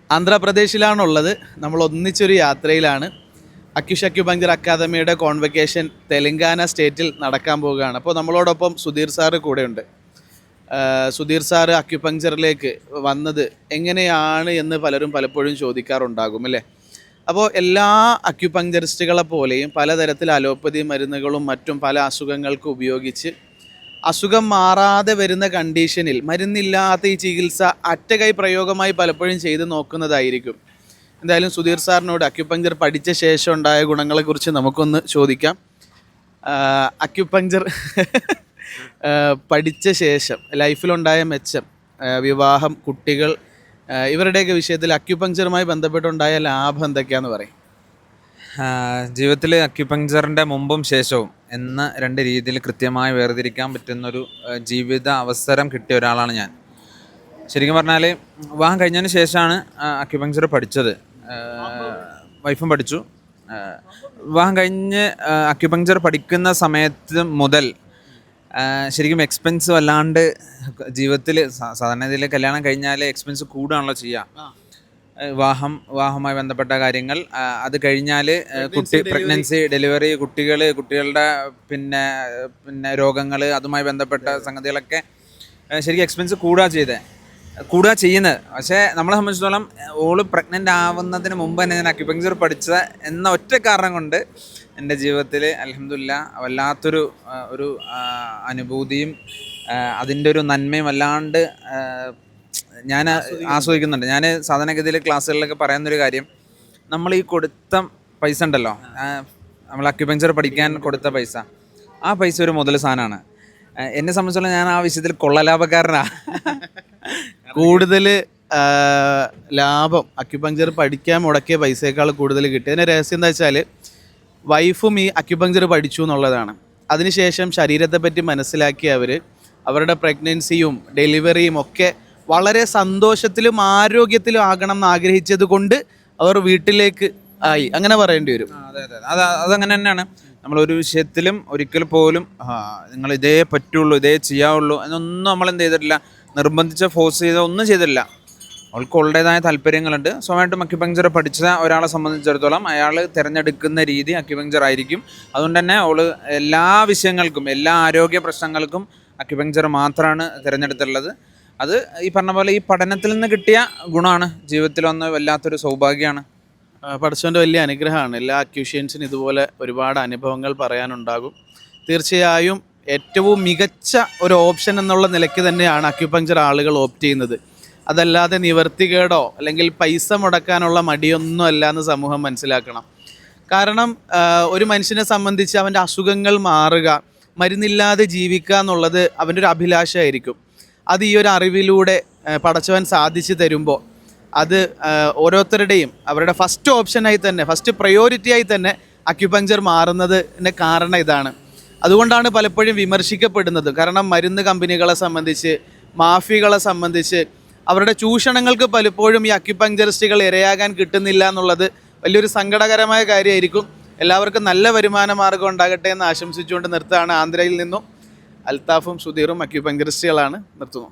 ആന്ധ്രാപ്രദേശിലാണുള്ളത്. നമ്മൾ ഒന്നിച്ചൊരു യാത്രയിലാണ്. അക്യുപങ്ചർ അക്കാദമിയുടെ കോൺവെക്കേഷൻ തെലങ്കാന സ്റ്റേറ്റിൽ നടക്കാൻ പോവുകയാണ്. അപ്പോൾ നമ്മളോടൊപ്പം സുധീർ സാറ് കൂടെയുണ്ട്. സുധീർ സാറ് അക്യുപങ്ചറിലേക്ക് വന്നത് എങ്ങനെയാണ് എന്ന് പലപ്പോഴും ചോദിക്കാറുണ്ടാകും അല്ലേ? അപ്പോൾ എല്ലാ അക്യുപങ്ചറിസ്റ്റുകളെ പോലെയും പലതരത്തിൽ അലോപ്പതി മരുന്നുകളും മറ്റും പല അസുഖങ്ങൾക്ക് ഉപയോഗിച്ച് അസുഖം മാറാതെ വരുന്ന കണ്ടീഷനിൽ മരുന്നില്ലാത്ത ഈ ചികിത്സ അറ്റകൈ പ്രയോഗമായി പലപ്പോഴും ചെയ്ത് നോക്കുന്നതായിരിക്കും. എന്തായാലും സുധീർ സാറിനോട് അക്യുപങ്ചർ പഠിച്ച ശേഷം ഉണ്ടായ ഗുണങ്ങളെക്കുറിച്ച് നമുക്കൊന്ന് ചോദിക്കാം. അക്യുപങ്ചർ പഠിച്ച ശേഷം ലൈഫിലുണ്ടായ മെച്ചം, വിവാഹം, കുട്ടികൾ, ഇവരുടെയൊക്കെ വിഷയത്തിൽ അക്യുപങ്ചറുമായി ബന്ധപ്പെട്ടുണ്ടായ ലാഭം എന്തൊക്കെയാണെന്ന് പറയും? ജീവിതത്തിൽ അക്യുപങ്ചറിൻ്റെ മുമ്പും ശേഷവും എന്ന രണ്ട് രീതിയിൽ കൃത്യമായി വേർതിരിക്കാൻ പറ്റുന്നൊരു ജീവിത അവസരം കിട്ടിയ ഒരാളാണ് ഞാൻ. ശരിക്കും പറഞ്ഞാൽ വിവാഹം കഴിഞ്ഞതിന് ശേഷമാണ് അക്യുപങ്ചർ പഠിച്ചത്. വൈഫും പഠിച്ചു. വിവാഹം കഴിഞ്ഞ് അക്യുപങ്ചർ പഠിക്കുന്ന സമയത്ത് മുതൽ ശരിക്കും എക്സ്പെൻസ് വല്ലാണ്ട് ജീവിതത്തിൽ സാധാരണ ഇതിൽ കല്യാണം കഴിഞ്ഞാൽ എക്സ്പെൻസ് കൂടുകയാണല്ലോ ചെയ്യുക. വിവാഹവുമായി ബന്ധപ്പെട്ട കാര്യങ്ങൾ, അത് കഴിഞ്ഞാൽ പ്രഗ്നൻസി, ഡെലിവറി, കുട്ടികളുടെ പിന്നെ രോഗങ്ങൾ, അതുമായി ബന്ധപ്പെട്ട സംഗതികളൊക്കെ ശരിക്കും എക്സ്പെൻസ് കൂടുക ചെയ്യുന്നത്. പക്ഷേ നമ്മളെ സംബന്ധിച്ചിടത്തോളം ഓള് പ്രഗ്നൻ്റ് ആവുന്നതിന് മുമ്പ് തന്നെ ഞാൻ അക്യുപങ്ചർ പഠിച്ച എന്ന ഒറ്റ കാരണം കൊണ്ട് എൻ്റെ ജീവിതത്തിൽ അൽഹംദുലില്ലാ വല്ലാത്തൊരു അനുഭൂതിയും അതിൻ്റെ ഒരു നന്മയും വല്ലാണ്ട് ഞാൻ ആസ്വദിക്കുന്നുണ്ട്. ഞാൻ സാധാരണഗതിയിൽ ക്ലാസ്സുകളിലൊക്കെ പറയുന്നൊരു കാര്യം, നമ്മൾ ഈ കൊടുത്ത പൈസ ഉണ്ടല്ലോ, നമ്മൾ അക്യുപങ്ചർ പഠിക്കാൻ കൊടുത്ത പൈസ, ആ പൈസ ഒരു മുതൽ സാധനമാണ്. എന്നെ സംബന്ധിച്ചോളം ഞാൻ ആ വിഷയത്തിൽ കൊള്ളലാഭക്കാരനാണ്. കൂടുതൽ ലാഭം അക്യുപങ്ചർ പഠിക്കാൻ മുടക്കിയ പൈസയേക്കാൾ കൂടുതൽ കിട്ടി. അതിൻ്റെ രഹസ്യം എന്താ വെച്ചാൽ, വൈഫും ഈ അക്യുപങ്ചർ പഠിച്ചു എന്നുള്ളതാണ്. അതിനുശേഷം ശരീരത്തെപ്പറ്റി മനസ്സിലാക്കി അവരുടെ പ്രഗ്നൻസിയും ഡെലിവറിയും ഒക്കെ വളരെ സന്തോഷത്തിലും ആരോഗ്യത്തിലും ആകണം എന്ന് ആഗ്രഹിച്ചത് കൊണ്ട് അവർ വീട്ടിലേക്ക് ആയി, അങ്ങനെ പറയേണ്ടി വരും. അതങ്ങനെ തന്നെയാണ്. നമ്മളൊരു വിഷയത്തിലും ഒരിക്കൽ പോലും നിങ്ങൾ ഇതേ പറ്റുള്ളൂ, ഇതേ ചെയ്യാവുള്ളൂ എന്നൊന്നും നമ്മൾ എന്ത് ചെയ്തിട്ടില്ല, നിർബന്ധിച്ച് ഫോഴ്സ് ചെയ്ത ഒന്നും ചെയ്തിട്ടില്ല. അവൾക്ക് അവളുടേതായ താല്പര്യങ്ങളുണ്ട്. സ്വയമായിട്ടും അക്യുപങ്ചർ പഠിച്ച ഒരാളെ സംബന്ധിച്ചിടത്തോളം അയാൾ തിരഞ്ഞെടുക്കുന്ന രീതി അക്യുപങ്ചർ ആയിരിക്കും. അതുകൊണ്ട് തന്നെ അവൾ എല്ലാ വിഷയങ്ങൾക്കും, എല്ലാ ആരോഗ്യ പ്രശ്നങ്ങൾക്കും അക്യുപങ്ചർ മാത്രമാണ് തിരഞ്ഞെടുത്തുള്ളത്. അത് ഈ പറഞ്ഞ പോലെ ഈ പഠനത്തിൽ നിന്ന് കിട്ടിയ ഗുണമാണ്. ജീവിതത്തിൽ വന്ന വല്ലാത്തൊരു സൗഭാഗ്യമാണ്. പഠിച്ചവൻ്റെ വലിയ അനുഗ്രഹമാണ്. എല്ലാ അക്യൂഷ്യൻസിനും ഇതുപോലെ ഒരുപാട് അനുഭവങ്ങൾ പറയാനുണ്ടാകും. തീർച്ചയായും ഏറ്റവും മികച്ച ഒരു ഓപ്ഷൻ എന്നുള്ള നിലയ്ക്ക് തന്നെയാണ് അക്യുപങ്ചർ ആളുകൾ ഓപ്റ്റ് ചെയ്യുന്നത്. അതല്ലാതെ നിവർത്തികേടോ അല്ലെങ്കിൽ പൈസ മുടക്കാനുള്ള മടിയൊന്നും അല്ല എന്ന് സമൂഹം മനസ്സിലാക്കണം. കാരണം ഒരു മനുഷ്യനെ സംബന്ധിച്ച് അവൻ്റെ അസുഖങ്ങൾ മാറുക, മരുന്നില്ലാതെ ജീവിക്കുക എന്നുള്ളത് അവൻ്റെ ഒരു അഭിലാഷമായിരിക്കും. അത് ഈ ഒരു അറിവിലൂടെ പടച്ചവൻ സാധിച്ചു തരുമ്പോൾ അത് ഓരോരുത്തരുടെയും അവരുടെ ഫസ്റ്റ് ഓപ്ഷനായി തന്നെ, ഫസ്റ്റ് പ്രയോറിറ്റിയായി തന്നെ അക്യുപങ്ചർ മാറുന്നതിൻ്റെ കാരണം ഇതാണ്. അതുകൊണ്ടാണ് പലപ്പോഴും വിമർശിക്കപ്പെടുന്നത്. കാരണം മരുന്ന് കമ്പനികളെ സംബന്ധിച്ച്, മാഫിയകളെ സംബന്ധിച്ച് അവരുടെ ചൂഷണങ്ങൾക്ക് പലപ്പോഴും ഈ അക്യുപങ്ചറിസ്റ്റുകൾ ഇരയാകാൻ കിട്ടുന്നില്ല എന്നുള്ളത് വലിയൊരു സങ്കടകരമായ കാര്യമായിരിക്കും. എല്ലാവർക്കും നല്ല വരുമാന മാർഗം ഉണ്ടാകട്ടെ എന്ന് ആശംസിച്ചുകൊണ്ട് നിർത്തുകയാണ്. ആന്ധ്രയിൽ നിന്നും അൽത്താഫും സുധീറും അക്യുപങ്ചറിസ്റ്റുകളാണ്. നിർത്തുന്നു.